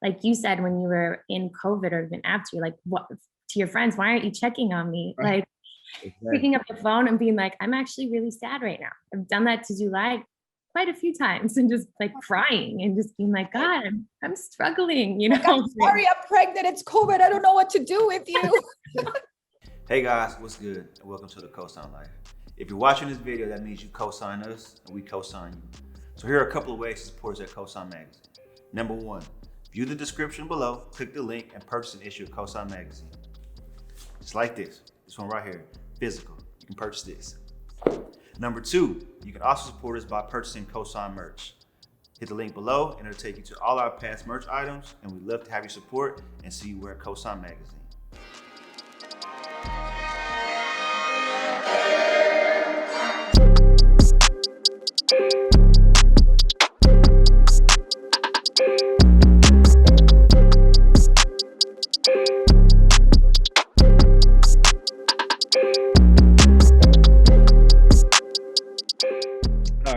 like you said, when you were in COVID or even after, you're like, what to your friends, why aren't you checking on me? Right. Like picking up the phone and being like, I'm actually really sad right now. I've done that to Zulay quite a few times and just like crying and just being like, God, I'm struggling, you know? Like, I'm sorry, I'm pregnant. It's COVID. I don't know what to do with you. Hey guys, what's good? And welcome to the COSIGN Life. If you're watching this video, that means you co-sign us and we co-sign you. So here are a couple of ways to support us at COSIGN Magazine. Number one, view the description below, click the link, and purchase an issue of COSIGN Magazine. Just like this one right here, physical. You can purchase this. Number two, you can also support us by purchasing COSIGN merch. Hit the link below and it'll take you to all our past merch items, and we'd love to have your support and see you wear COSIGN Magazine.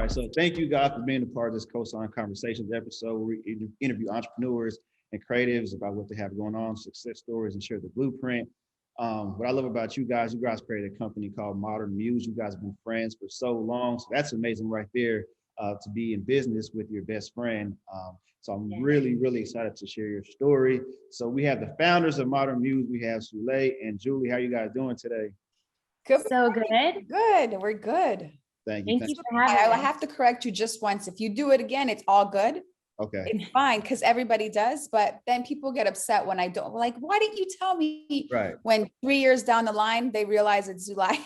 So thank you guys for being a part of this COSIGN Conversations episode where we interview entrepreneurs and creatives about what they have going on, success stories, and share the blueprint. What I love about you guys created a company called Modern Muze. You guys have been friends for so long. So that's amazing right there to be in business with your best friend. So I'm really, really excited to share your story. So we have the founders of Modern Muze. We have Zulay and Julie. How you guys doing today? Good. So good. Good. We're good. Thank you. Thank you for having us. I have to correct you just once. If you do it again, it's all good. Okay. It's fine because everybody does, but then people get upset when I don't. Like, why didn't you tell me? Right. When 3 years down the line, they realize it's Zulay.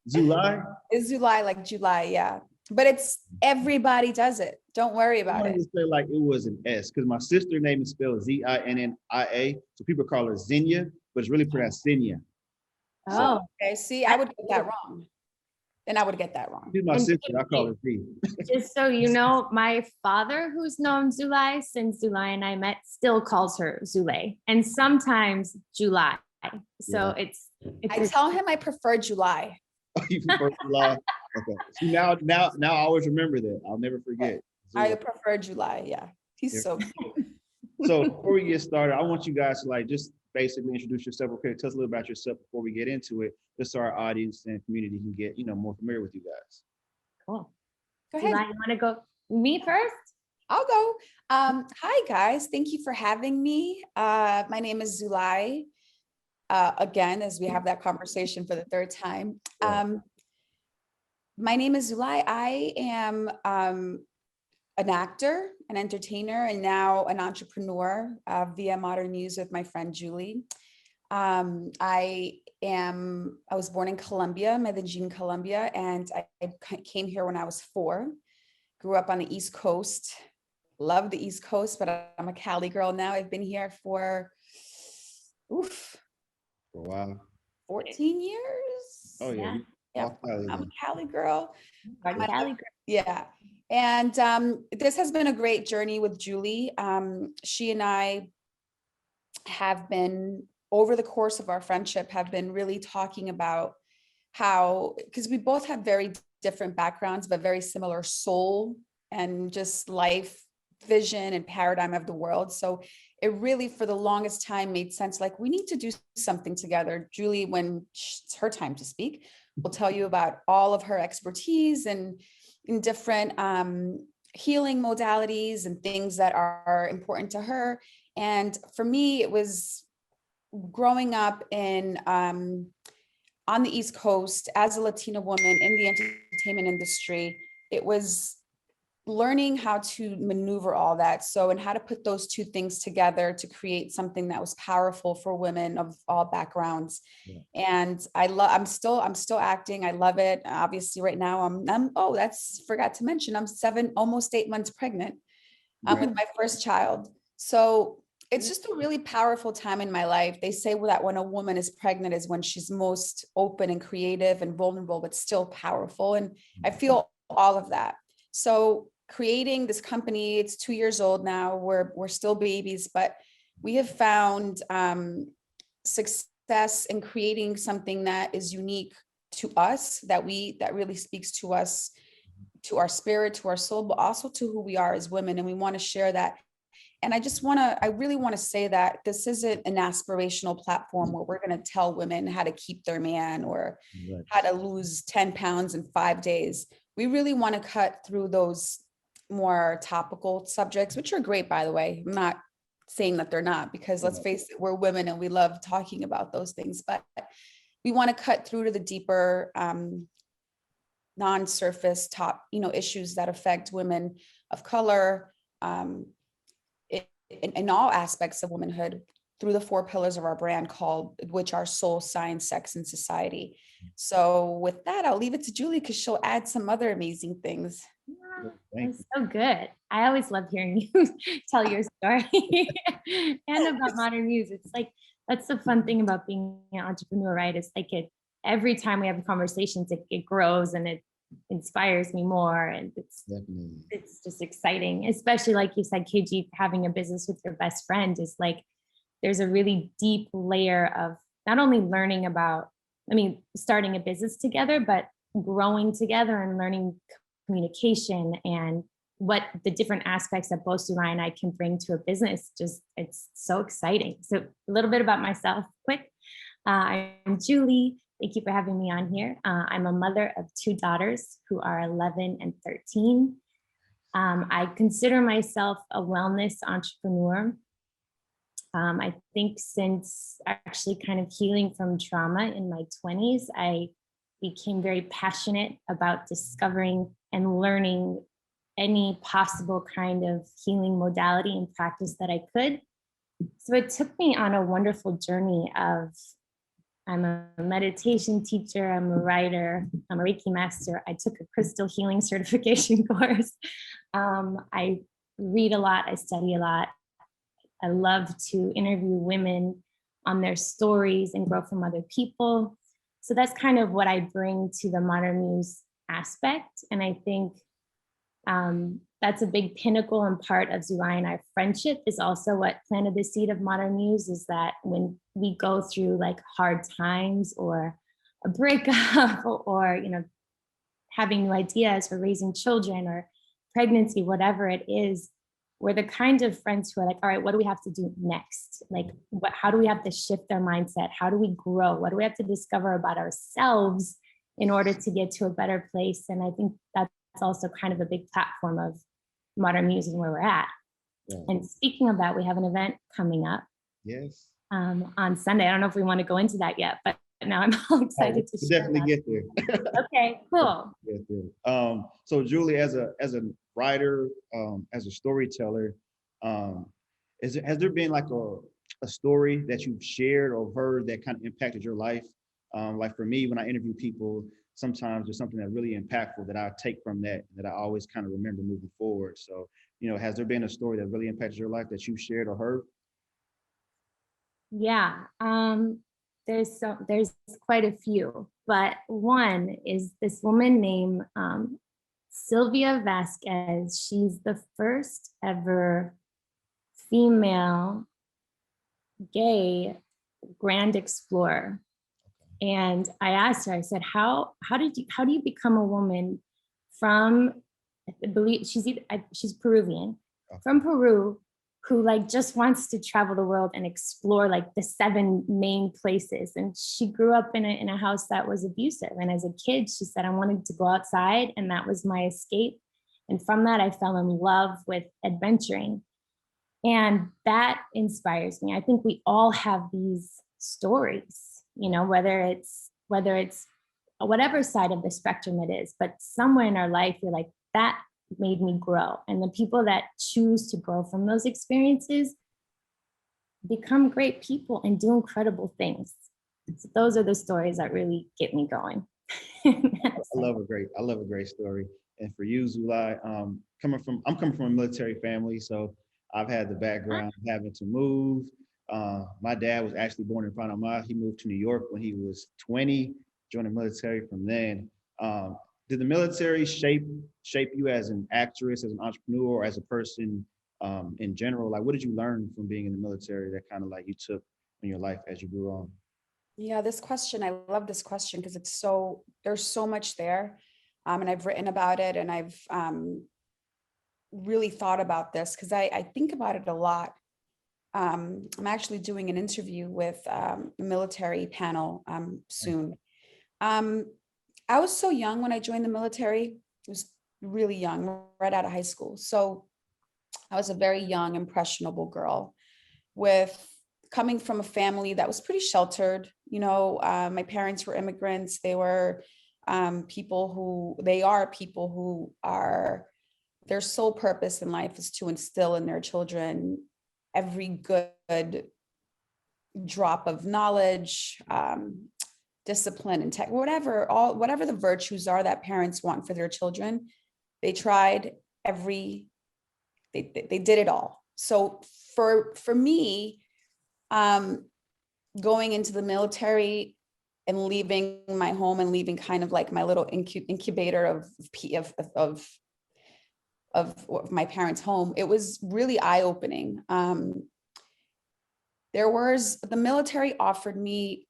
Zulay? It's Zulay, like July, yeah. But it's everybody does it. Don't worry about it. I say like it was an S because my sister's name is spelled Zinnia, so people call her Zinia, but it's really pronounced Zinia. Oh, okay. See, I would get that wrong. Then I would get that wrong. She's my sister. I call her Z. Just so you know, my father, who's known Zulay since Zulay and I met, still calls her Zulay, and sometimes July. So it's I tell him I prefer July. Oh, you prefer July? Okay. See, now I always remember that. I'll never forget. I prefer July. Yeah, he's so cute. So before we get started, I want you guys to like just basically introduce yourself. Okay, tell us a little about yourself before we get into it, just so our audience and community can get more familiar with you guys. Cool. Go ahead. Zulay, you want to go? Me first? I'll go. Hi guys, thank you for having me. My name is Zulay. Again, as we have that conversation for the third time. My name is Zulay. I am an actor, an entertainer, and now an entrepreneur via Modern Muze with my friend Julie. I was born in Colombia, Medellin, Colombia, and I came here when I was 4. Grew up on the East Coast. Love the East Coast, but I'm a Cali girl now. I've been here for Wow. 14 years. Oh yeah. I'm a Cali girl. Cali girl. Yeah. And this has been a great journey with Julie. She and I have been, over the course of our friendship, have been really talking about how, because we both have very different backgrounds, but very similar soul and just life vision and paradigm of the world. So it really, for the longest time, made sense. Like, we need to do something together. Julie, when it's her time to speak, will tell you about all of her expertise and in different healing modalities and things that are important to her. And for me, it was growing up on the East Coast as a Latina woman in the entertainment industry. It was learning how to maneuver all that. So, and how to put those two things together to create something that was powerful for women of all backgrounds. Yeah. And I'm still acting. I love it. Obviously right now forgot to mention, I'm almost 8 months pregnant with my first child. So it's just a really powerful time in my life. They say that when a woman is pregnant is when she's most open and creative and vulnerable, but still powerful. And I feel all of that. So creating this company, it's 2 years old now. We're still babies, but we have found success in creating something that is unique to us, that really speaks to us, to our spirit, to our soul, but also to who we are as women. And we want to share that And I really want to say that this isn't an aspirational platform where we're going to tell women how to keep their man or Right. how to lose 10 pounds in 5 days. We really want to cut through those more topical subjects, which are great, by the way. I'm not saying that they're not, because let's face it, we're women and we love talking about those things, but we want to cut through to the deeper, non-surface top, issues that affect women of color, in all aspects of womanhood, through the 4 pillars of our brand, which are soul, science, sex, and society. So with that, I'll leave it to Julie because she'll add some other amazing things. Yeah, Thank that's so good. I always love hearing you tell your story and about Modern Muze. It's like, that's the fun thing about being an entrepreneur, right? It's like every time we have conversations, it grows and it inspires me more. And Definitely. it's just exciting, especially like you said, KG, having a business with your best friend is like, there's a really deep layer of not only learning about, starting a business together, but growing together and learning communication and what the different aspects that both Zulay and I can bring to a business. It's so exciting. So a little bit about myself, quick. I'm Julie. Thank you for having me on here. I'm a mother of 2 daughters who are 11 and 13. I consider myself a wellness entrepreneur. I think since actually kind of healing from trauma in my 20s, I became very passionate about discovering and learning any possible kind of healing modality and practice that I could. So it took me on a wonderful journey of, I'm a meditation teacher, I'm a writer, I'm a Reiki master. I took a crystal healing certification course. I read a lot, I study a lot. I love to interview women on their stories and grow from other people. So that's kind of what I bring to the Modern Muze aspect. And I think that's a big pinnacle and part of Zulay and our friendship is also what planted the seed of Modern Muze, is that when we go through like hard times or a breakup or, having new ideas for raising children or pregnancy, whatever it is, we're the kind of friends who are like, all right, what do we have to do next? Like, how do we have to shift our mindset? How do we grow? What do we have to discover about ourselves in order to get to a better place? And I think that's also kind of a big platform of Modern Muze and where we're at. Yeah. And speaking of that, we have an event coming up Yes. on Sunday. I don't know if we want to go into that yet, but now I'm all excited to share definitely that. get there. Okay, cool. Get there. So Julie, as a writer, as a storyteller, has there been like a story that you've shared or heard that kind of impacted your life? Like for me, when I interview people, sometimes there's something that really impactful that I take from that I always kind of remember moving forward. So, has there been a story that really impacted your life that you shared or heard? Yeah, there's quite a few, but one is this woman named Sylvia Vasquez. She's the first ever female gay Grand Explorer. And I asked her, I said, how do you become a woman from, I believe she's Peruvian, from Peru, who like just wants to travel the world and explore like the 7 main places. And she grew up in a house that was abusive. And as a kid, she said, I wanted to go outside and that was my escape. And from that, I fell in love with adventuring. And that inspires me. I think we all have these stories, whether it's whatever side of the spectrum it is, but somewhere in our life, you're like, that made me grow. And the people that choose to grow from those experiences become great people and do incredible things. So those are the stories that really get me going. I love a great story. And for you, Zulay, I'm coming from a military family, so I've had the background of having to move. My dad was actually born in Panama. He moved to New York when he was 20, joined the military from then. Did the military shape you as an actress, as an entrepreneur, or as a person in general? Like, what did you learn from being in the military that kind of like you took in your life as you grew on? Yeah, this question, I love this question because there's so much there. And I've written about it and I've really thought about this because I think about it a lot. I'm actually doing an interview with a military panel soon. I was so young when I joined the military. I was really young, right out of high school. So I was a very young, impressionable girl with coming from a family that was pretty sheltered. You know, my parents were immigrants. They were they are people who are, their sole purpose in life is to instill in their children every good drop of knowledge, discipline and tech, whatever the virtues are that parents want for their children. They tried they did it all. So for me, going into the military and leaving my home and leaving kind of like my little incubator of my parents' home, it was really eye-opening. The military offered me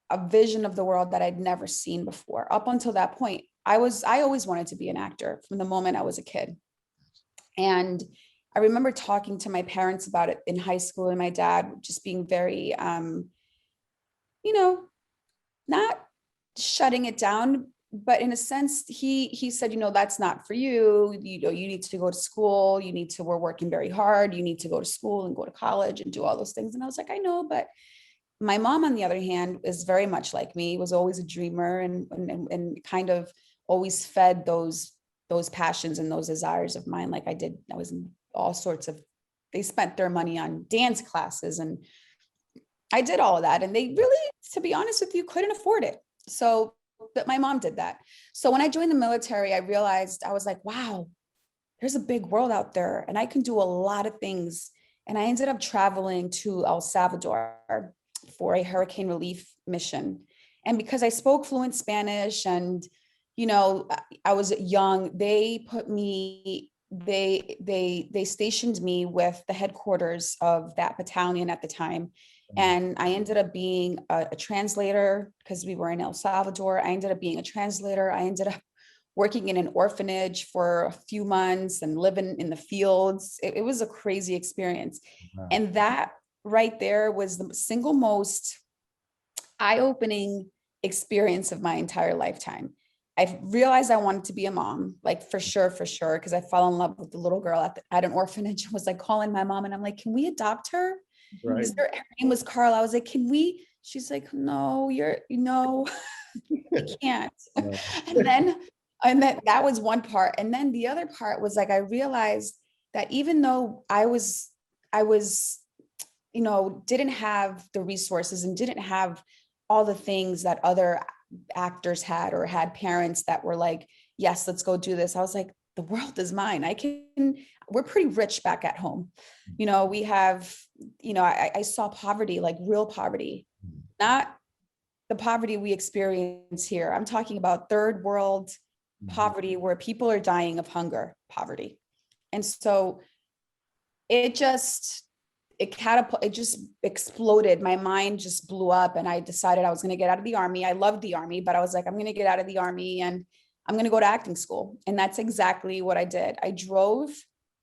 a vision of the world that I'd never seen before. Up until that point, I always wanted to be an actor from the moment I was a kid. And I remember talking to my parents about it in high school, and my dad just being very, not shutting it down, but in a sense, he said, that's not for you. You need to go to school. We're working very hard. You need to go to school and go to college and do all those things. And I was like, I know, but my mom, on the other hand, is very much like me, was always a dreamer and kind of always fed those passions and those desires of mine. Like I did, I was in all sorts of, they spent their money on dance classes and I did all of that. And they really, to be honest with you, couldn't afford it. So, but my mom did that. So when I joined the military, I realized, I was like, wow, there's a big world out there and I can do a lot of things. And I ended up traveling to El Salvador for a hurricane relief mission. And because I spoke fluent Spanish and, I was young, they stationed me with the headquarters of that battalion at the time. And I ended up being a translator because we were in El Salvador. I ended up being a translator. I ended up working in an orphanage for a few months and living in the fields. It was a crazy experience. Wow. And that right there was the single most eye-opening experience of my entire lifetime. I realized I wanted to be a mom, like for sure, because I fell in love with the little girl at an orphanage. I was like calling my mom and I'm like, can we adopt her? Right. Her name was Carl. I was like, can we? She's like, no, you can't. No. And then that was one part. And then the other part was like, I realized that even though I was, didn't have the resources and didn't have all the things that other actors had or had parents that were like, yes, let's go do this. I was like, the world is mine. We're pretty rich back at home. We have, I saw poverty, like real poverty, not the poverty we experience here. I'm talking about third world poverty where people are dying of hunger, poverty. And so it just exploded. My mind just blew up and I decided I was going to get out of the army. I loved the army, but I was like, I'm going to get out of the army and I'm going to go to acting school. And that's exactly what I did. I drove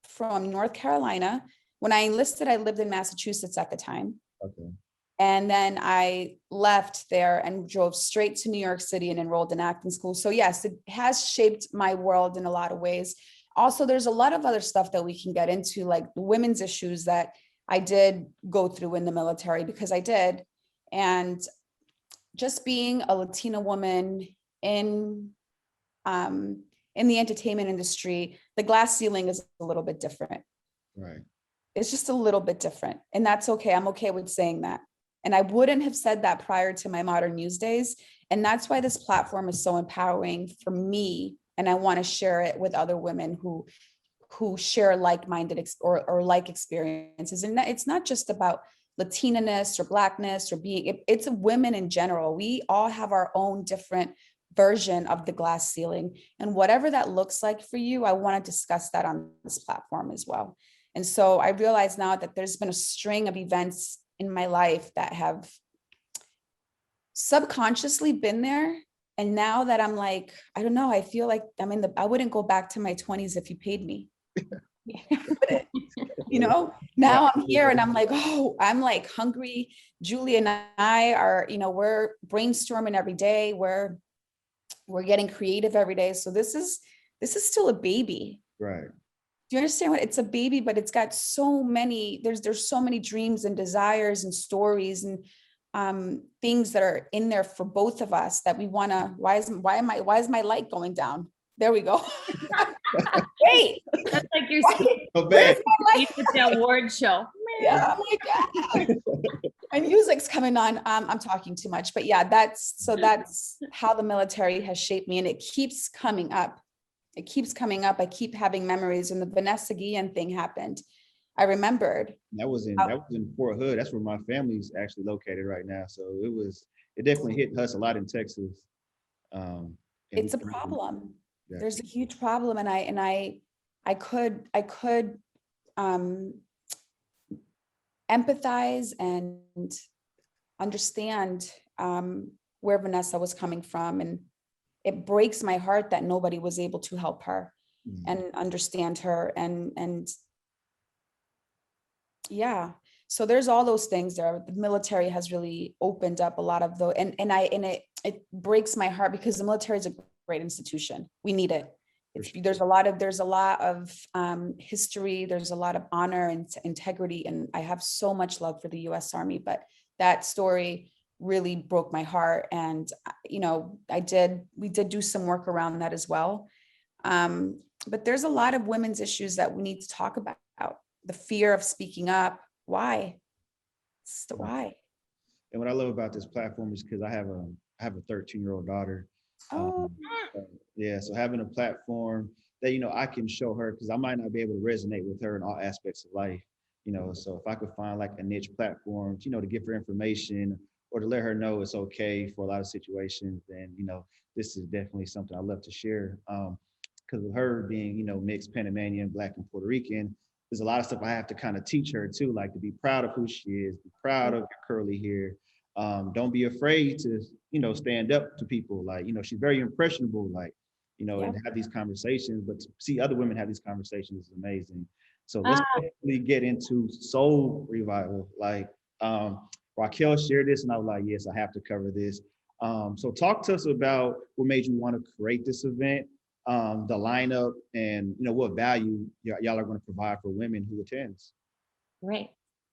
from North Carolina. When I enlisted, I lived in Massachusetts at the time. Okay. And then I left there and drove straight to New York City and enrolled in acting school. So yes, it has shaped my world in a lot of ways. Also, there's a lot of other stuff that we can get into, like the women's issues that I did go through in the military, because I did. And just being a Latina woman in the entertainment industry, the glass ceiling is a little bit different. Right. It's just a little bit different. And that's okay. I'm okay with saying that. And I wouldn't have said that prior to my Modern Muze days. And that's why this platform is so empowering for me. And I want to share it with other women who share like-minded or like experiences. And it's not just about Latinaness or Blackness or it's women in general. We all have our own different version of the glass ceiling. And whatever that looks like for you, I want to discuss that on this platform as well. And so I realize now that there's been a string of events in my life that have subconsciously been there. And now that I'm like, I don't know, I feel like I wouldn't go back to my 20s if you paid me. You know, now I'm here and I'm like, oh, I'm like hungry. Julie and I are, you know, we're brainstorming every day. We're getting creative every day. So this is still a baby. Right. Do you understand what it's a baby, but it's got so many, there's so many dreams and desires and stories and things that are in there for both of us that we want to, why is my light going down? There we go. Wait, That's like your So bad. the award show. yeah, oh my God. My music's coming on. I'm talking too much, but yeah, that's how the military has shaped me, and it keeps coming up. It keeps coming up. I keep having memories. When the Vanessa Guillen thing happened, I remembered. That was in Fort Hood. That's where my family's actually located right now. So it definitely hit us a lot in Texas. And It's a problem. Yeah. There's a huge problem, and I could empathize and understand where Vanessa was coming from, and it breaks my heart that nobody was able to help her and understand her, and yeah. So there's all those things there. The military has really opened up a lot of those, and it breaks my heart because the military is a great institution. We need it. There's a lot of history. There's a lot of honor and integrity, and I have so much love for the U.S. Army. But that story really broke my heart, and you know, we did do some work around that as well. But there's a lot of women's issues that we need to talk about. The fear of speaking up. Why? Why? And what I love about this platform is because I have a 13-year-old daughter. Oh. Yeah, so having a platform that, you know, I can show her, because I might not be able to resonate with her in all aspects of life, you know, so if I could find like a niche platform, you know, to give her information or to let her know it's okay for a lot of situations, then, you know, this is definitely something I love to share. Because with her being, you know, mixed Panamanian, Black, and Puerto Rican, there's a lot of stuff I have to kind of teach her too, like to be proud of who she is, be proud of your curly hair. Don't be afraid to, you know, stand up to people. Like, you know, she's very impressionable, like, you know, and have these conversations, but to see other women have these conversations is amazing. So let's definitely get into soul revival. Like, Raquel shared this and I was like, yes, I have to cover this. So talk to us about what made you want to create this event, the lineup, and, you know, what value y'all are going to provide for women who attends. Right.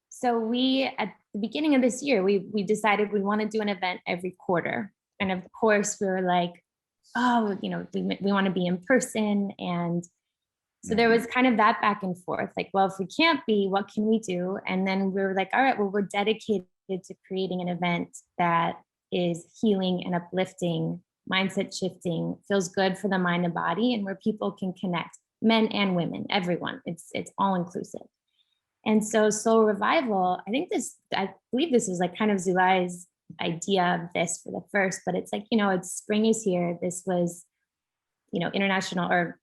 So we, at the beginning of this year, we decided we want to do an event every quarter. And of course we were like, oh, you know, we want to be in person. And so there was kind of that back and forth, like, well, if we can't be, what can we do? And then we were like, all right, well, we're dedicated to creating an event that is healing and uplifting, mindset shifting, feels good for the mind and body, and where people can connect, men and women, everyone. It's all inclusive. And so Soul Revival, I believe this was like kind of Zulay's idea of this for the first, but it's like, you know, it's spring is here. This was, you know, International or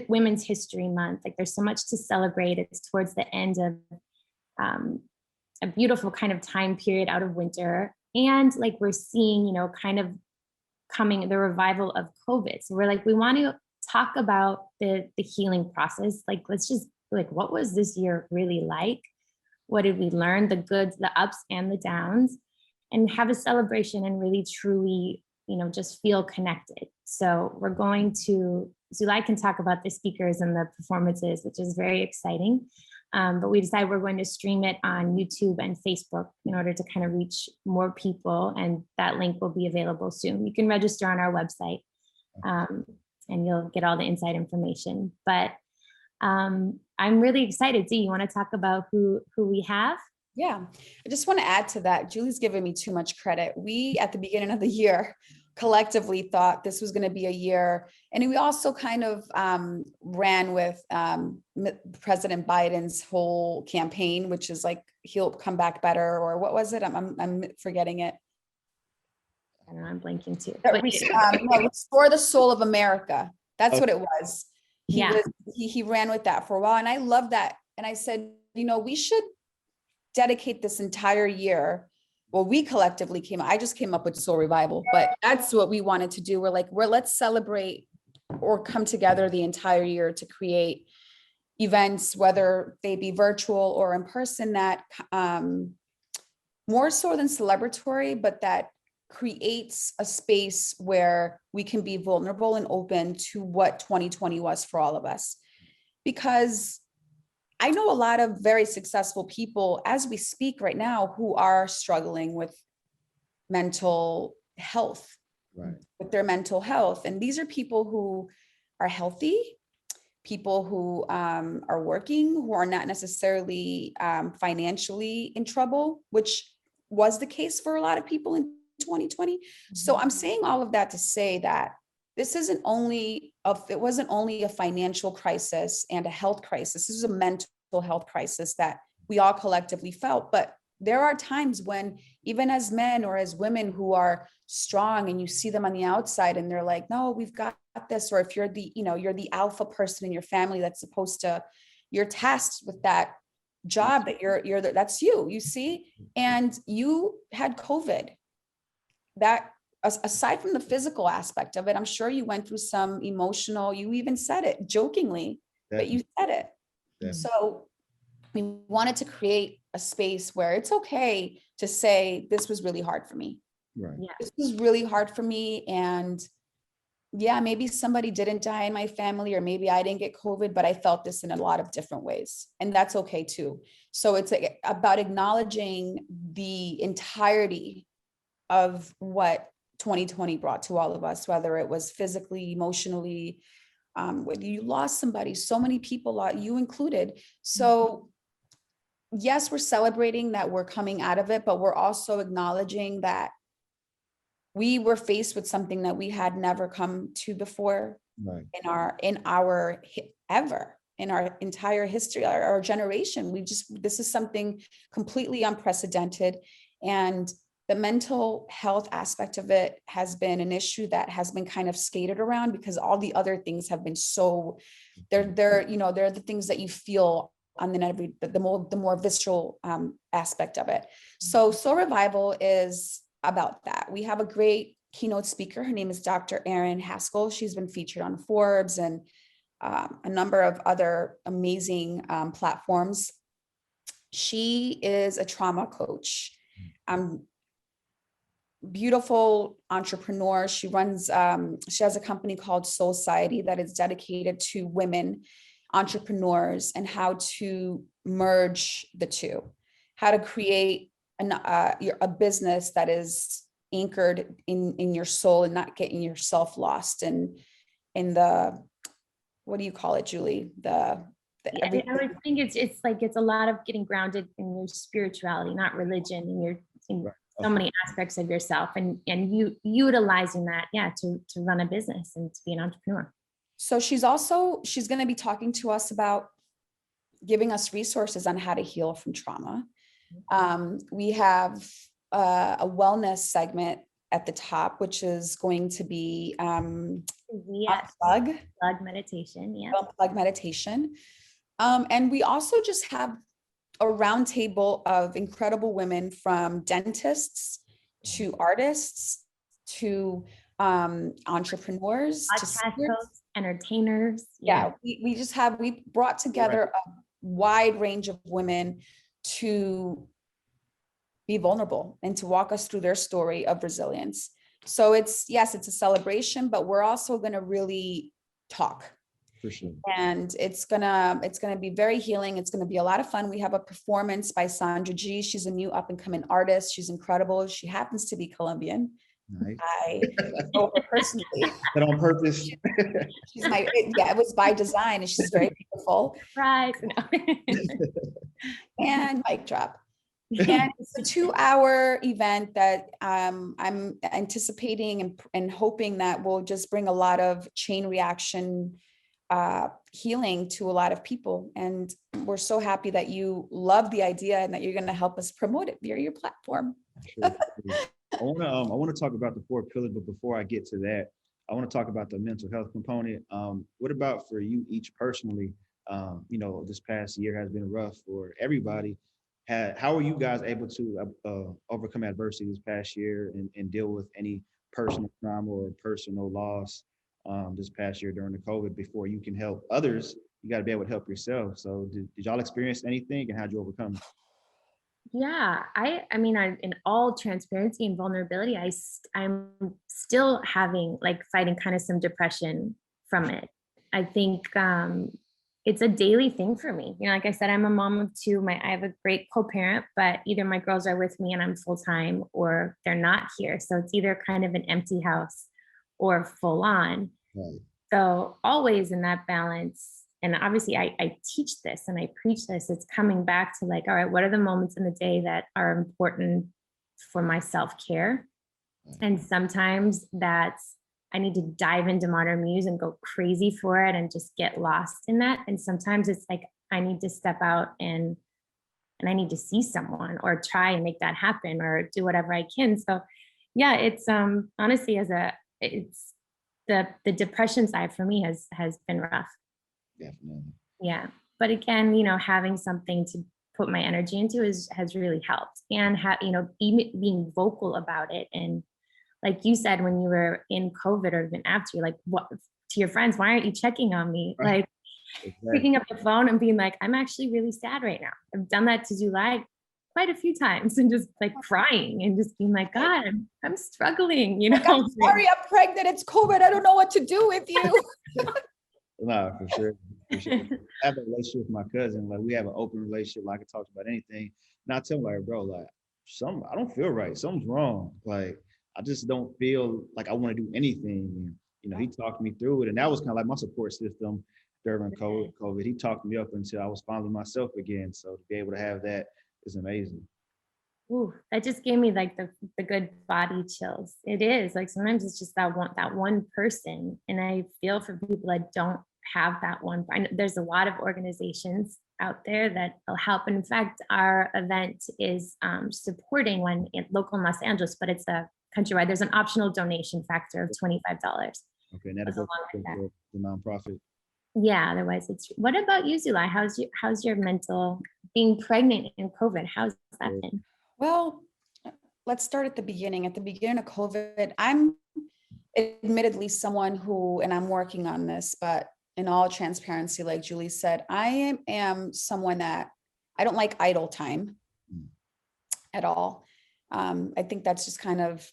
Women's History Month. Like there's so much to celebrate. It's towards the end of a beautiful kind of time period out of winter. And like we're seeing, you know, kind of coming the revival of COVID. So we're like, we want to talk about the healing process. Like, let's just like, what was this year really like? What did we learn? The goods, the ups and the downs, and have a celebration and really truly, you know, just feel connected. So we're going to, Zulay can talk about the speakers and the performances, which is very exciting. But we decided we're going to stream it on YouTube and Facebook in order to kind of reach more people. And that link will be available soon. You can register on our website and you'll get all the inside information. But I'm really excited. Do you want to talk about who we have? Yeah, I just want to add to that. Julie's giving me too much credit. We, at the beginning of the year, collectively thought this was going to be a year. And we also kind of ran with President Biden's whole campaign, which is like, he'll come back better, or what was it? I'm forgetting it. I don't know, I'm blanking too. Restore the soul of America. That's what it was. Yeah. He ran with that for a while. And I love that. And I said, you know, we should dedicate this entire year. Well, we collectively I just came up with Soul Revival, but that's what we wanted to do. We're like, let's celebrate or come together the entire year to create events, whether they be virtual or in person, that more so than celebratory, but that creates a space where we can be vulnerable and open to what 2020 was for all of us. Because I know a lot of very successful people as we speak right now who are struggling with mental health, Right. with their mental health. And these are people who are healthy, people who are working, who are not necessarily financially in trouble, which was the case for a lot of people in 2020. So I'm saying all of that to say that this isn't only it wasn't only a financial crisis and a health crisis. This is a mental health crisis that we all collectively felt. But there are times when even as men or as women who are strong and you see them on the outside and they're like, no, we've got this. Or if you're the, you're the alpha person in your family that's supposed to, you're tasked with that job that that's you see, and you had COVID. That aside from the physical aspect of it, I'm sure you went through some emotional, you even said it jokingly, but you said it. Definitely. So we wanted to create a space where it's okay to say, this was really hard for me. Right. Yeah. This was really hard for me. And yeah, maybe somebody didn't die in my family, or maybe I didn't get COVID, but I felt this in a lot of different ways. And that's okay too. So it's about acknowledging the entirety of what 2020 brought to all of us, whether it was physically, emotionally, whether you lost somebody, so many people, you included. So yes, we're celebrating that we're coming out of it, but we're also acknowledging that we were faced with something that we had never come to before Right. in our entire history, our generation. This is something completely unprecedented. And the mental health aspect of it has been an issue that has been kind of skated around because all the other things have been so, they're the things that you feel on the more visceral aspect of it. So Revival is about that. We have a great keynote speaker. Her name is Dr. Erin Haskell. She's been featured on Forbes and a number of other amazing platforms. She is a trauma coach. Beautiful entrepreneur. She has a company called Soul Society that is dedicated to women entrepreneurs and how to merge the two, how to create a business that is anchored in your soul and not getting yourself lost in the, what do you call it, Julie? I would think it's a lot of getting grounded in your spirituality, not religion, and in so many aspects of yourself, and you utilizing that, to run a business and to be an entrepreneur. So she's going to be talking to us about giving us resources on how to heal from trauma. We have a wellness segment at the top, which is going to be plug meditation. Yeah. Plug meditation. And we also just have a roundtable of incredible women, from dentists to artists to entrepreneurs, to entertainers. We brought together a wide range of women to be vulnerable and to walk us through their story of resilience. So it's a celebration, but we're also going to really talk. For sure. And it's gonna be very healing. It's gonna be a lot of fun. We have a performance by Sandra G. She's a new up and coming artist. She's incredible. She happens to be Colombian. Nice. I know her personally. But on purpose. She's it was by design, and she's very beautiful. Right. And mic drop. And it's a 2-hour event that I'm anticipating and hoping that will just bring a lot of chain reaction healing to a lot of people. And we're so happy that you love the idea and that you're going to help us promote it via your platform. Sure. I want to talk about the 4 pillars, but before I get to that, I want to talk about the mental health component. What about for you each personally? This past year has been rough for everybody. How are you guys able to overcome adversity this past year and deal with any personal trauma or personal loss this past year during the COVID before you can help others you got to be able to help yourself. So did y'all experience anything, and how'd you overcome it? Yeah, I mean, in all transparency and vulnerability, I'm still having like fighting kind of some depression from it. I think it's a daily thing for me. You know, like I said, I'm a mom of two. I have a great co-parent, but either my girls are with me and I'm full time, or they're not here. So it's either kind of an empty house or full on. Right. So always in that balance. And obviously I teach this and I preach this. It's coming back to like, all right, what are the moments in the day that are important for my self-care? And sometimes that's, I need to dive into Modern Muse and go crazy for it and just get lost in that. And sometimes it's like, I need to step out and I need to see someone or try and make that happen or do whatever I can. So yeah, it's honestly it's the depression side for me has been rough. Definitely. Yeah. But again, you know, having something to put my energy into has really helped. And you know, even being vocal about it. And like you said, when you were in COVID or even after, you're like, what to your friends, why aren't you checking on me? Right. Like Exactly. picking up the phone and being like, I'm actually really sad right now. I've done that to Zulay quite a few times and just like crying and just being like, God, I'm struggling, you know. Like, I'm sorry, I'm pregnant. It's COVID. I don't know what to do with you. No, for sure. For sure. I have a relationship with my cousin. Like we have an open relationship. Like I can talk about anything. And I tell him like, bro, like I don't feel right. Something's wrong. Like I just don't feel like I want to do anything. And, you know, he talked me through it. And that was kind of like my support system during COVID. He talked me up until I was finally myself again. So to be able to have that is amazing. Ooh, that just gave me like the good body chills. It is like sometimes it's just that one person, and I feel for people that don't have that one. I know there's a lot of organizations out there that will help. And in fact, our event is supporting one in local Los Angeles, but it's a countrywide. There's an optional donation factor of $25. Okay, and that'll go to the nonprofit. Yeah, otherwise it's. What about you, Zulay? How's your mental being pregnant in COVID? How's that been? Well, let's start at the beginning. At the beginning of COVID, I'm admittedly someone who, and I'm working on this, but in all transparency, like Julie said, I am someone that I don't like idle time at all. I think that's just kind of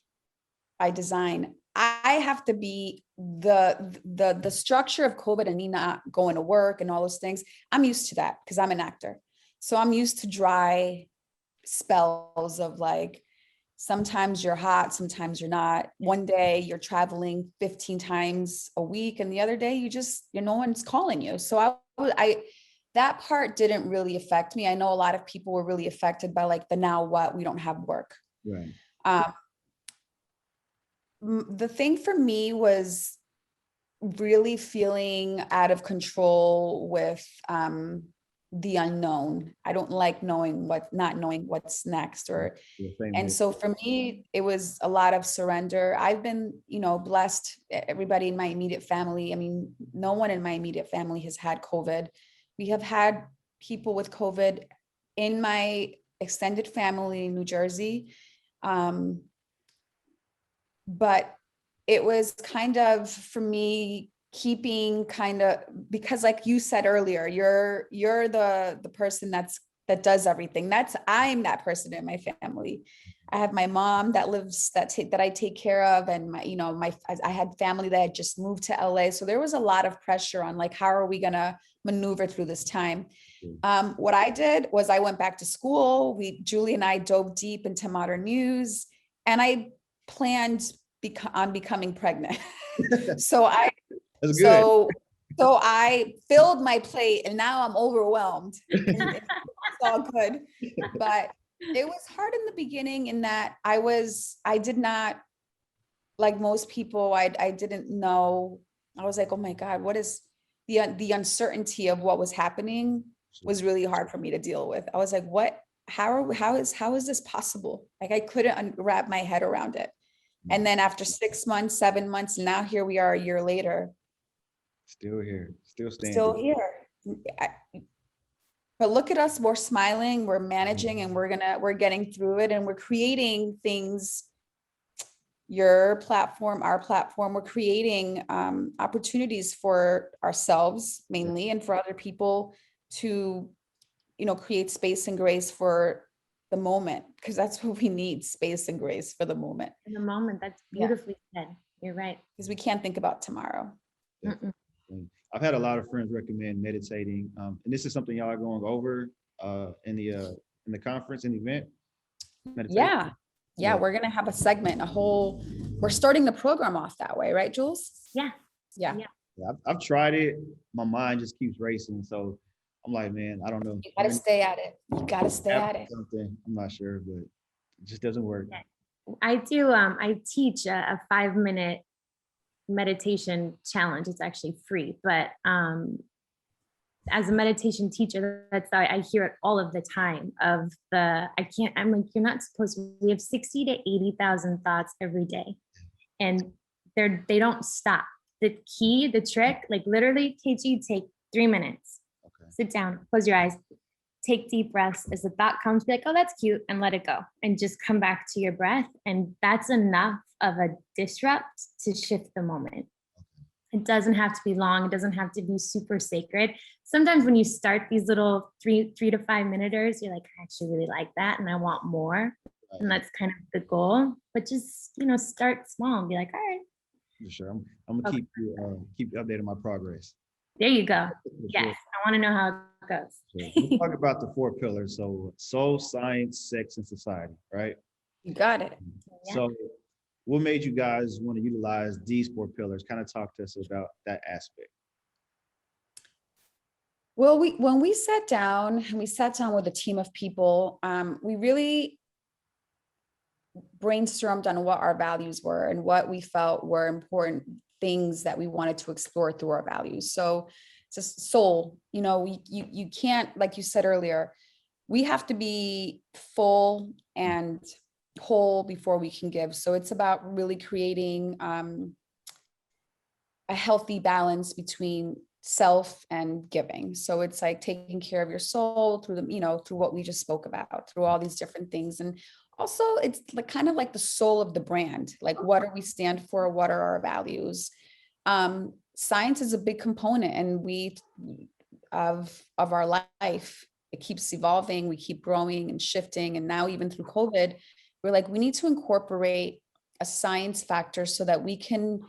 by design. I have to be the structure of COVID and me not going to work and all those things. I'm used to that because I'm an actor. So I'm used to dry spells of like, sometimes you're hot, sometimes you're not. One day you're traveling 15 times a week and the other day no one's calling you. So I that part didn't really affect me. I know a lot of people were really affected by like the now what, we don't have work. Right. The thing for me was really feeling out of control with the unknown. I don't like not knowing what's next and so for me, it was a lot of surrender. I've been, blessed. Everybody in my immediate family. I mean, no one in my immediate family has had COVID. We have had people with COVID in my extended family in New Jersey. But it was kind of, for me, keeping kind of, because like you said earlier, you're the person that does everything. I'm that person in my family. I have my mom that lives that I take care of, and I had family that had just moved to LA, so there was a lot of pressure on like, how are we gonna maneuver through this time? What I did was I went back to school. Julie and I dove deep into Modern Muse, and I planned on becoming pregnant. So I filled my plate, and now I'm overwhelmed. It's all good. But it was hard in the beginning in that I did not, like most people, I didn't know. I was like, oh my God, what is the uncertainty of what was happening was really hard for me to deal with. I was like, how is this possible? Like I couldn't wrap my head around it. And then after 6 months, 7 months, now here we are a year later. Still here, still standing. Still here. But look at us, we're smiling, we're managing, and we're getting through it, and we're creating things your platform, our platform, we're creating opportunities for ourselves mainly and for other people to, create space and grace for the moment, because that's what we need, space and grace for the moment. In the moment, that's Yeah. beautifully said. You're right. Because we can't think about tomorrow. Mm-mm. I've had a lot of friends recommend meditating, and this is something y'all are going over in the conference and event. Meditation. Yeah. Yeah. We're going to have a segment, we're starting the program off that way, right, Jules? Yeah. Yeah. Yeah, I've tried it. My mind just keeps racing, so I'm like, man, I don't know. You got to stay at it. You got to stay at it. Something, I'm not sure, but it just doesn't work. I do. I teach a 5-minute meditation challenge. It's actually free, but as a meditation teacher, that's how I hear it all of the time. I'm like, you're not supposed to. We have 60 to 80,000 thoughts every day, and they don't stop. The key, the trick, like literally, KG, take 3 minutes. Okay. Sit down, close your eyes, take deep breaths. As the thought comes, be like, oh, that's cute, and let it go. And just come back to your breath. And that's enough of a disrupt to shift the moment. It doesn't have to be long. It doesn't have to be super sacred. Sometimes when you start these little 3 to 5 minuters, you're like, I actually really like that and I want more. Right. And that's kind of the goal. But just, start small and be like, all right. For sure. I'm gonna keep you updated on my progress. There you go. For Yes. sure. I want to know how it goes. Sure. Let's talk about the 4 pillars. So soul, science, sex, and society, right? You got it. Yeah. So what made you guys want to utilize these 4 pillars? Kind of talk to us about that aspect. Well, when we sat down with a team of people, we really brainstormed on what our values were and what we felt were important things that we wanted to explore through our values. So it's a soul, you can't, like you said earlier, we have to be full and whole before we can give. So it's about really creating a healthy balance between self and giving. So it's like taking care of your soul through through what we just spoke about, through all these different things. And also it's like kind of like the soul of the brand. Like, what do we stand for? What are our values? Science is a big component, and of our life. It keeps evolving. We keep growing and shifting. And now even through COVID, we're like, we need to incorporate a science factor so that we can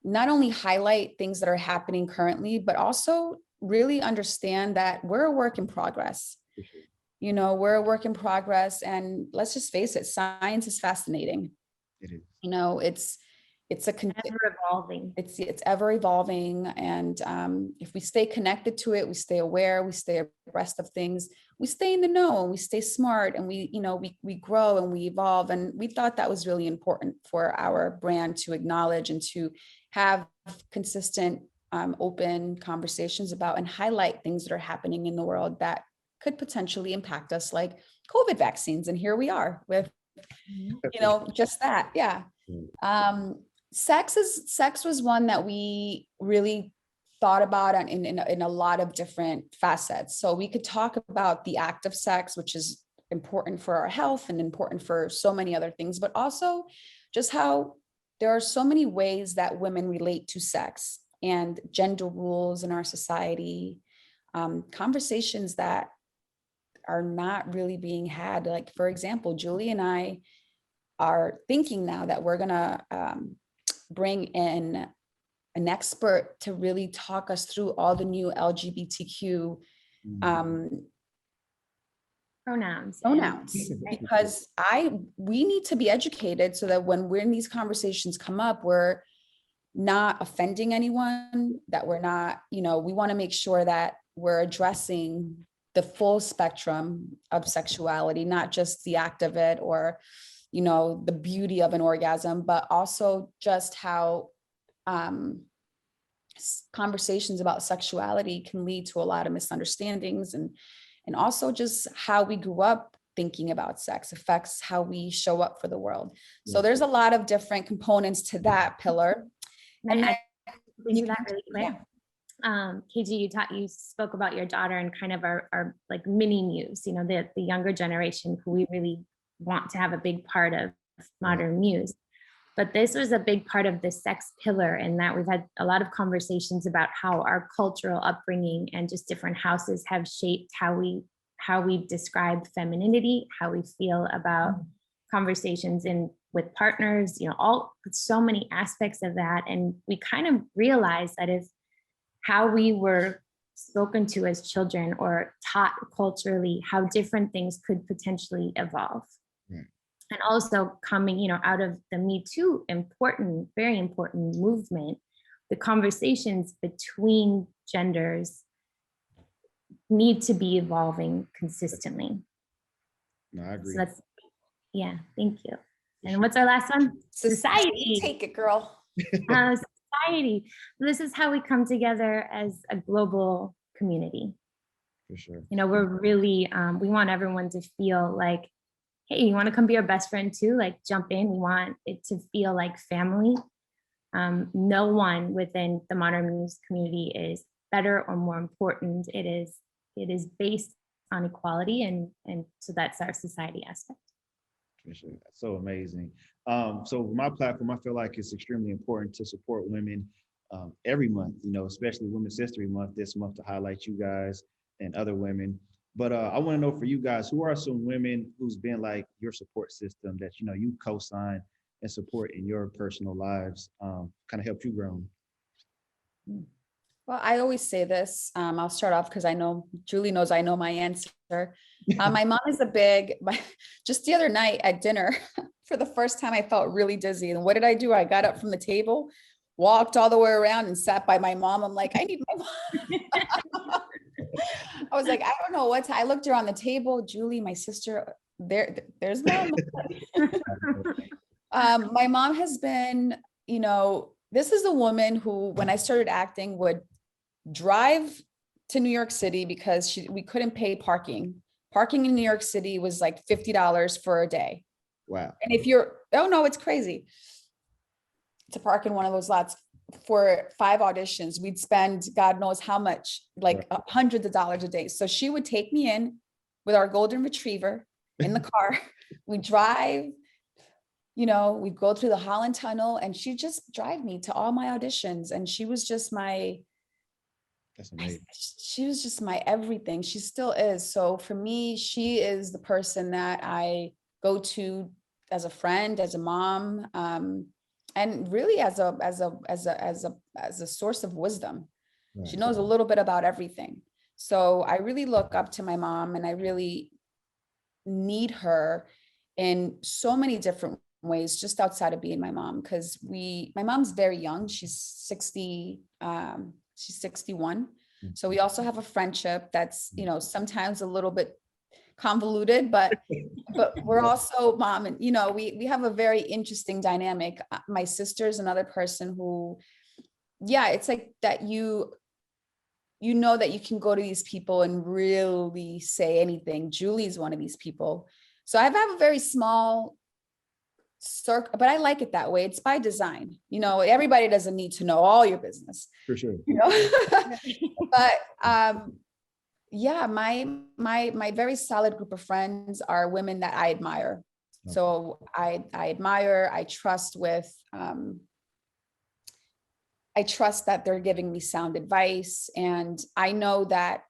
not only highlight things that are happening currently, but also really understand that we're a work in progress. We're a work in progress, and let's just face it, science is fascinating. It is. It's Ever evolving. It's ever evolving. And if we stay connected to it, we stay aware, we stay abreast of things, we stay in the know, and we stay smart, and we grow and we evolve. And we thought that was really important for our brand to acknowledge and to have consistent, open conversations about and highlight things that are happening in the world that could potentially impact us, like COVID vaccines. And here we are with, just that. Yeah. Sex was one that we really thought about in a lot of different facets. So we could talk about the act of sex, which is important for our health and important for so many other things, but also just how there are so many ways that women relate to sex and gender rules in our society, conversations that are not really being had. Like, for example, Julie and I are thinking now that we're gonna bring in an expert to really talk us through all the new LGBTQ Pronouns. because we need to be educated so that when these conversations come up, we're not offending anyone, that we're not, we want to make sure that we're addressing the full spectrum of sexuality, not just the act of it or, the beauty of an orgasm, but also just how conversations about sexuality can lead to a lot of misunderstandings, and also just how we grew up thinking about sex affects how we show up for the world. So there's a lot of different components to that pillar. And then, into that really quick. KG, you spoke about your daughter and kind of our like mini Muse, the younger generation who we really want to have a big part of Modern Muse. But this was a big part of the sex pillar, in that we've had a lot of conversations about how our cultural upbringing and just different houses have shaped how we describe femininity, how we feel about conversations with partners, so many aspects of that. And we kind of realized that if how we were spoken to as children or taught culturally, how different things could potentially evolve. Right. And also coming, out of the Me Too very important movement, the conversations between genders need to be evolving consistently. No, I agree. So thank you. And what's our last one? Society. Take it, girl. Society. This is how we come together as a global community. For sure. We're really, we want everyone to feel like, hey, you want to come be our best friend too? Like, jump in. We want it to feel like family. No one within the Modern Muze community is better or more important. It is based on equality, and so that's our society aspect. For sure. That's so amazing. So my platform, I feel like it's extremely important to support women every month, especially Women's History Month this month, to highlight you guys and other women. But I want to know for you guys, who are some women who's been like your support system that, you co-sign and support in your personal lives, kind of helped you grow? Well, I always say this. I'll start off because I know Julie knows I know my answer. My mom is just the other night at dinner, for the first time, I felt really dizzy. And what did I do? I got up from the table, walked all the way around and sat by my mom. I'm like, I need my mom. I was like, I don't know what I looked around the table. Julie, my sister, there's mom. My mom has been, this is a woman who, when I started acting, would drive to New York City because we couldn't pay parking. Parking in New York City was like $50 for a day. Wow. And it's crazy. To park in one of those lots for 5 auditions, we'd spend God knows how much, like hundreds of dollars a day. So she would take me in with our golden retriever in the car. We drive, we'd go through the Holland Tunnel, and she'd just drive me to all my auditions. And she was just that's amazing. She was just my everything. She still is. So for me, she is the person that I go to as a friend, as a mom, and really as a source of wisdom. Right. She knows a little bit about everything. So I really look up to my mom, and I really need her in so many different ways, just outside of being my mom, because my mom's very young. She's 60, she's 61. So we also have a friendship that's, sometimes a little bit convoluted, but we're also mom, and we have a very interesting dynamic. My sister's another person who, it's like that you know that you can go to these people and really say anything. Julie's one of these people. So I have a very small circle, but I like it that way. It's by design. Everybody doesn't need to know all your business. For sure. But my very solid group of friends are women that I admire. Okay. So I admire, I trust that they're giving me sound advice. And I know that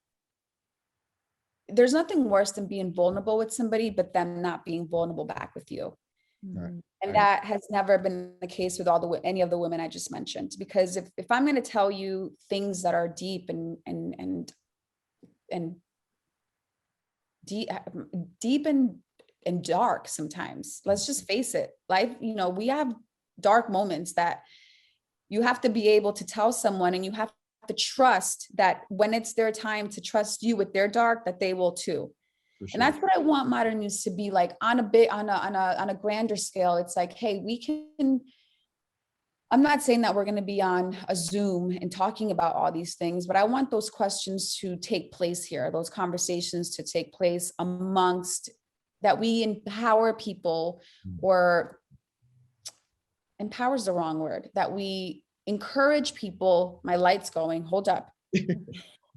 there's nothing worse than being vulnerable with somebody, but them not being vulnerable back with you. Right. And that has never been the case with any of the women I just mentioned, because if I'm going to tell you things that are deep and deep and dark, sometimes, let's just face it, life, we have dark moments that you have to be able to tell someone, and you have to trust that when it's their time to trust you with their dark, that they will too. Sure. And that's what I want Modern Muze to be like on a grander scale. It's like, hey, I'm not saying that we're going to be on a Zoom and talking about all these things, but I want those questions to take place here, those conversations to take place amongst, that we empower people, or empower is the wrong word, that we encourage people. My light's going, hold up.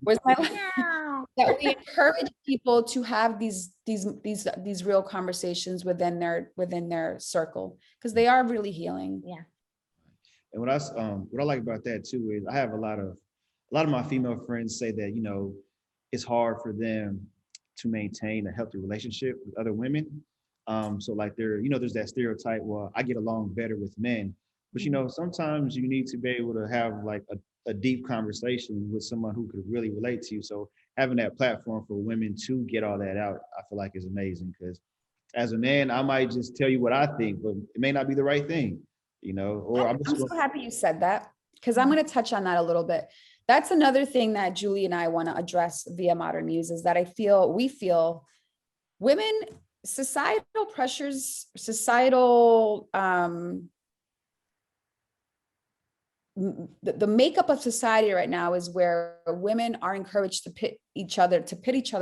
Where's my Meow. that we encourage people to have these real conversations within their circle, because they are really healing. Yeah. And what I like about that too is I have a lot of my female friends say that, you know, it's hard for them to maintain a healthy relationship with other women. So like there's that stereotype, well, I get along better with men. But you know, sometimes you need to be able to have like a deep conversation with someone who could really relate to you. So having that platform for women to get all that out, I feel like is amazing, because as a man, I might just tell you what I think, but it may not be the right thing, you know, or I'm so happy you said that, because I'm going to touch on that a little bit. That's another thing that Julie and I want to address via Modern Muse, is that we feel women, societal pressures, the makeup of society right now is where women are encouraged to pit each other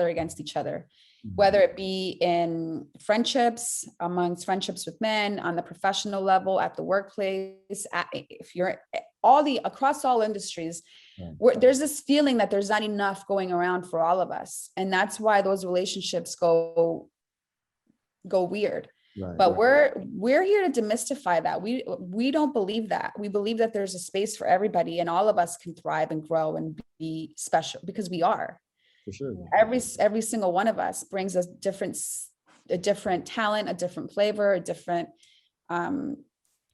against each other, whether it be in friendships, amongst friendships with men, on the professional level, at the workplace, if you're across all industries, where there's this feeling that there's not enough going around for all of us. And that's why those relationships go weird. Right, but right. we're here to demystify that. We don't believe that. We believe that there's a space for everybody, and all of us can thrive and grow and be special, because we are. For sure. Every single one of us brings a different talent, a different flavor, a different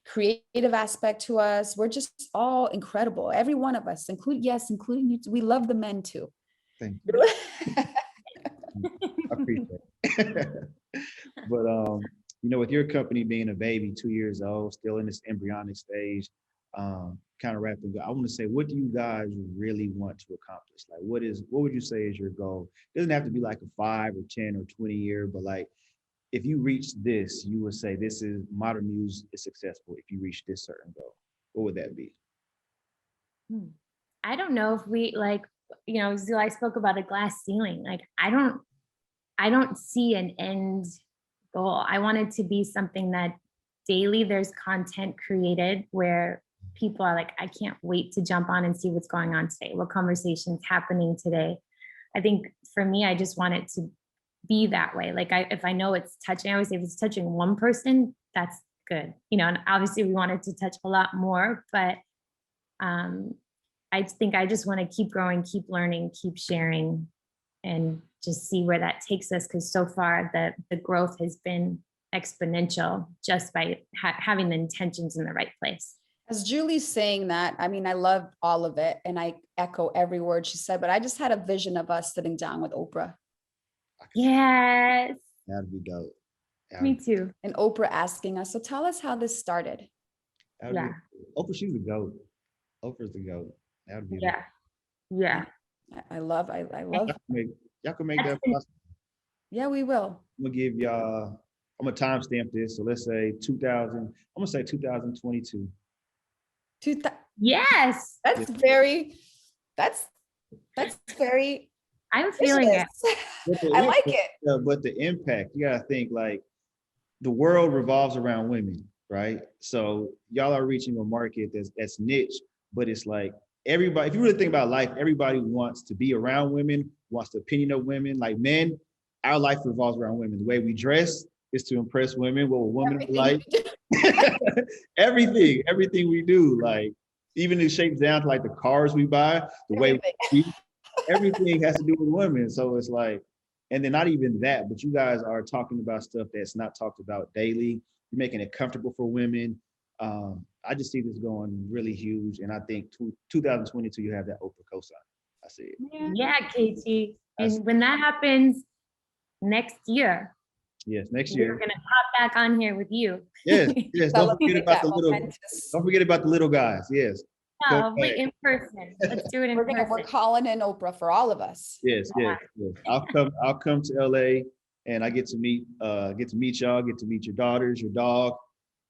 creative aspect to us. We're just all incredible. Every one of us, including you. We love the men too. Thank you. I appreciate it. But you know, with your company being a baby, 2 years old, still in this embryonic stage, kind of wrapping up, I want to say, what do you guys really want to accomplish? Like, what would you say is your goal? It doesn't have to be like a 5 or 10 or 20 year, but like, if you reach this, you would say this is Modern Muse is successful. If you reach this certain goal, what would that be? I don't know if we, like, you know, Zulay spoke about a glass ceiling. Like, I don't see an end goal. I want it to be something that daily there's content created where people are like, I can't wait to jump on and see what's going on today, what conversations happening today. I think for me, I just want it to be that way. Like, if I know it's touching, I always say if it's touching one person, that's good. You know, and obviously we want it to touch a lot more, but I think I just want to keep growing, keep learning, keep sharing, and just see where that takes us. Because so far the growth has been exponential just by having the intentions in the right place. As Julie's saying that, I mean, I love all of it, and I echo every word she said, but I just had a vision of us sitting down with Oprah. Yes. That'd be dope. Me too. And Oprah asking us, so tell us how this started. Yeah. Oprah, she's the GOAT. Oprah's the GOAT. That'd be Yeah. Yeah. I love. Y'all can make that possible. Yeah, we will. I'm gonna give y'all, I'm gonna timestamp this. So let's say 2000, I'm gonna say 2022. Yes. That's very, I'm feeling it. I like it. But the impact, you gotta think, like, the world revolves around women, right? So y'all are reaching a market that's niche, but it's like everybody, if you really think about life, everybody wants to be around women, wants the opinion of women. Like men, our life revolves around women. The way we dress is to impress women, what women like. everything we do, like even it shapes down to like the cars we buy, the way everything has to do with women. So it's like, and then not even that, but you guys are talking about stuff that's not talked about daily. You're making it comfortable for women. I just see this going really huge, and I think 2022 you have that Oprah cosign. I see it. Yeah, KT. And when that happens next year, yes, next year we're gonna pop back on here with you. Yes. Don't forget about the little guys. Yes. No, but in person. Let's do it in person. We're calling in Oprah for all of us. Yes. I'll come to LA, and I get to meet y'all, get to meet your daughters, your dog,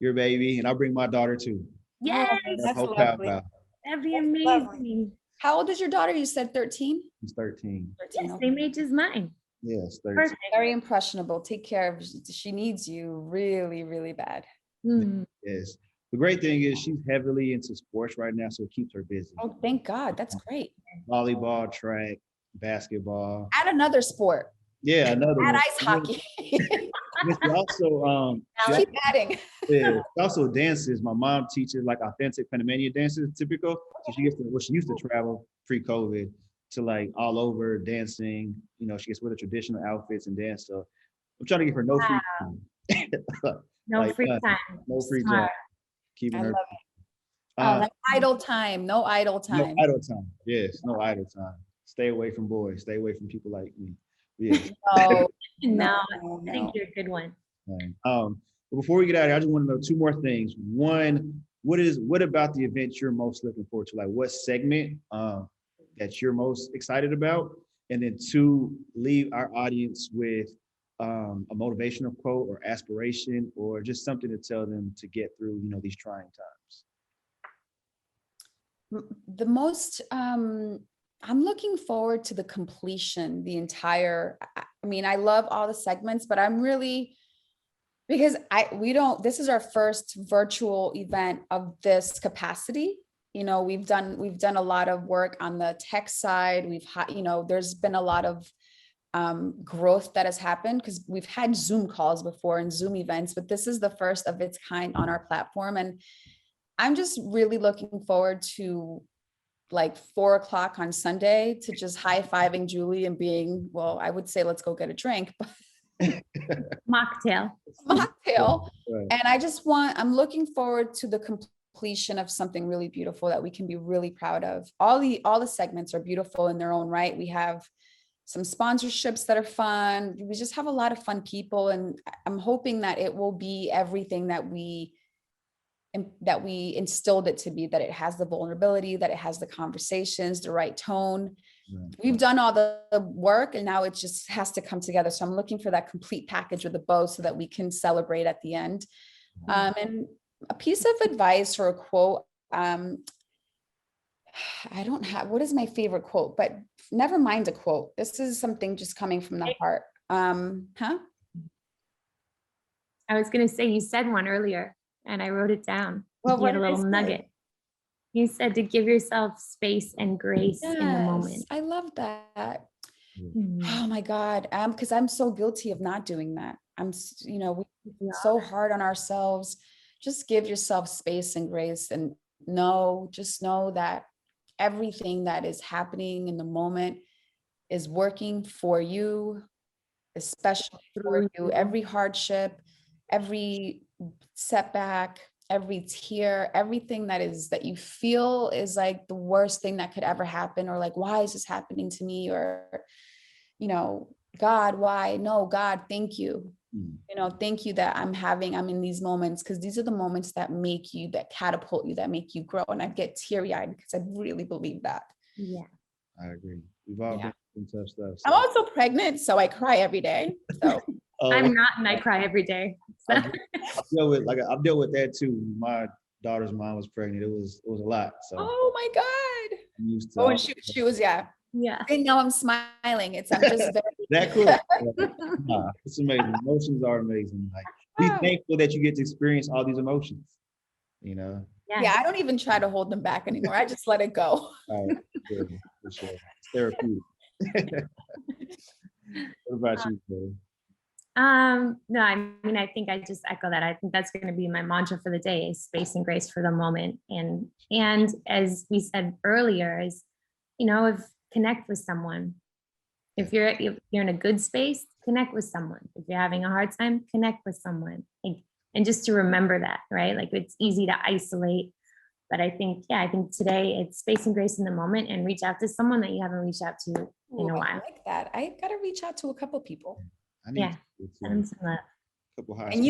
your baby, and I'll bring my daughter too. Yes, that's lovely. That'd be amazing. How old is your daughter? You said 13? She's 13. Yes, same age as mine. Yes, 13. Perfect. Very impressionable. Take care of. She needs you really, really bad. Mm. Yes. The great thing is she's heavily into sports right now, so it keeps her busy. Oh, thank God. That's great. Volleyball, track, basketball. Add another sport. Yeah, another Add one. ice hockey. But she also Keep adding. yeah, she also dances. My mom teaches like authentic Panamanian dances, typical. So she gets to, well, she used to travel pre-COVID to like all over dancing. You know, she gets with the traditional outfits and dance. So I'm trying to give her no free time. No Like, free none. time. No free time. Smart. Keeping I her love it. uh, No idle time. No idle no time. idle time. Yes, no idle time. Stay away from boys. Stay away from people like me. Yeah. No, No, no, I think no. you're a good one. Right. But before we get out of here, I just want to know two more things. One, what about the event you're most looking forward to? Like what segment that you're most excited about? And then two, leave our audience with a motivational quote or aspiration or just something to tell them to get through, you know, these trying times. The most, I'm looking forward to the completion, the entire, I mean, I love all the segments, but I'm really, because this is our first virtual event of this capacity. You know, we've done a lot of work on the tech side. You know, there's been a lot of growth that has happened because we've had Zoom calls before and Zoom events, but this is the first of its kind on our platform. And I'm just really looking forward to like 4 o'clock on Sunday to just high-fiving Julie and being, well, I would say, let's go get a drink, but Mocktail. mocktail. Right. And I'm looking forward to the completion of something really beautiful that we can be really proud of. All the segments are beautiful in their own right. We have some sponsorships that are fun. We just have a lot of fun people. And I'm hoping that it will be everything that we instilled it to be, that it has the vulnerability, that it has the conversations, the right tone. Right. We've done all the work and now it just has to come together. So I'm looking for that complete package with a bow so that we can celebrate at the end. And a piece of advice or a quote, I don't have, what is my favorite quote, but never mind a quote. This is something just coming from the heart. I was going to say, you said one earlier and I wrote it down. Well, You what had a did I little say? nugget. You said to give yourself space and grace in the moment. Yes, I love that. Mhm. Oh my God. Because I'm so guilty of not doing that. You know, we're so hard on ourselves. Just give yourself space and grace and just know that everything that is happening in the moment is working for you, especially for you. Every hardship, every setback, every tear, everything that you feel is like the worst thing that could ever happen, or like, why is this happening to me? Or, you know, God, why? No, God, thank you. You know, thank you that I'm in these moments, because these are the moments that make you, that catapult you, that make you grow. And I get teary-eyed because I really believe that. Yeah. I agree. We've all been through tough stuff. I'm also pregnant, so I cry every day. So I'm not, and I cry every day. So. I've dealt with that too. My daughter's mom was pregnant. It was a lot. So oh my God. I'm used to Oh, and she was, yeah. Yeah. I know I'm smiling. I'm just very that cool. Nah, it's amazing. Emotions are amazing. Like, be thankful that you get to experience all these emotions. You know. Yeah, I don't even try to hold them back anymore. I just let it go. Right. For sure. It's therapeutic. What about you, Kelly? No, I mean, I think I just echo that. I think that's going to be my mantra for the day, is space and grace for the moment. And as we said earlier, is, you know, connect with someone. If you're in a good space, connect with someone. If you're having a hard time, connect with someone. And just to remember that, right? Like, it's easy to isolate, but I think today it's space and grace in the moment, and reach out to someone that you haven't reached out to in a while. I like that. I got to reach out to a couple people. Send them some love. And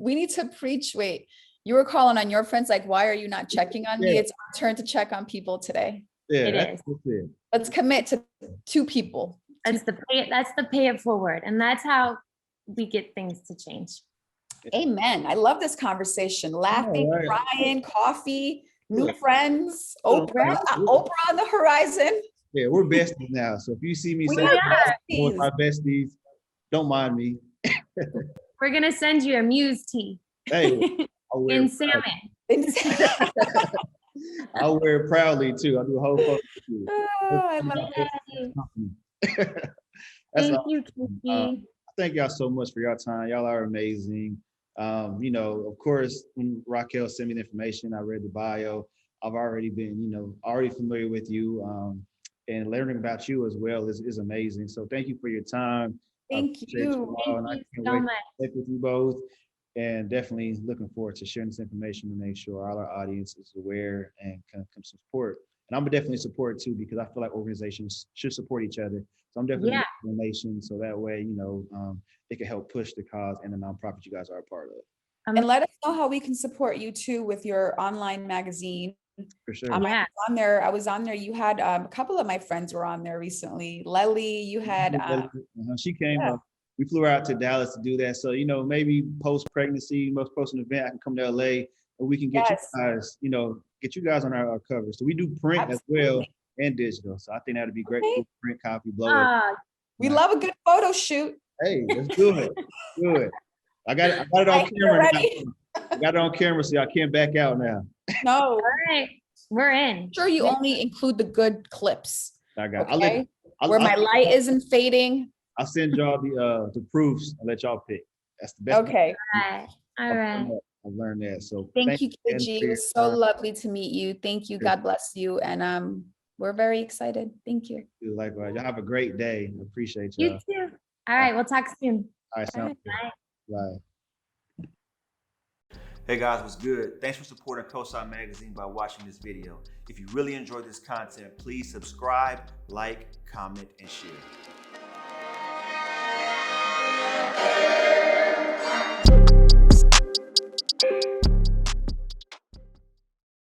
we need to preach. Wait, you were calling on your friends, like, why are you not checking on me? It's our turn to check on people today. Yeah, it is. Let's commit to 2 people. That's the pay it forward. And that's how we get things to change. Amen. I love this conversation. Laughing, crying, coffee, new friends, Oprah on the horizon. Yeah, we're besties now. So if you see me say with my besties, don't mind me. We're gonna send you a Muse tea. Hey, I'll wear In it proudly. salmon. I'll wear it proudly too. I'll do a whole photo shoot. Oh, I love it. Yay. That's Thank awesome. you, Kiki. Thank y'all so much for your time. Y'all are amazing. Of course, when Raquel sent me the information, I read the bio. I've already been, already familiar with you. And learning about you as well is amazing. So thank you for your time. I Thank appreciate you. all, and I Thank you can't so wait much. to connect with you both. And definitely looking forward to sharing this information to make sure all our audience is aware and can come support. And I'm definitely support too, because I feel like organizations should support each other. So I'm definitely Yeah. making a donation so that way, it can help push the cause and the nonprofit you guys are a part of. And let us know how we can support you too with your online magazine. For sure. Yeah. I was on there. You had a couple of my friends were on there recently. Lely, you had She came yeah. up. We flew her out to Dallas to do that. So, maybe post-pregnancy, post an event, I can come to LA and we can get Yes. you guys, get you guys on our cover. So we do print as well Absolutely. and digital. So I think that'd be great. Okay. Print, copy, blow up. We love a good photo shoot. Hey, let's do it. Do it. I got it on camera now. I got it on camera, so I can't back out now. No. All right. We're in. Sure, you only include the good clips. I got it. Okay? Where my light isn't fading. I'll send y'all the proofs and let y'all pick. That's the best. Okay. All right. I've learned that. So Thank you, again KG. for It your was so time. lovely to meet you. Thank you. God bless you. And we're very excited. Thank you. Likewise. Y'all have a great day. I appreciate You y'all. too. All right. We'll talk soon. All right, sounds good. Bye. Bye. Hey guys, what's good? Thanks for supporting COSIGN Magazine by watching this video. If you really enjoyed this content, please subscribe, like, comment, and share.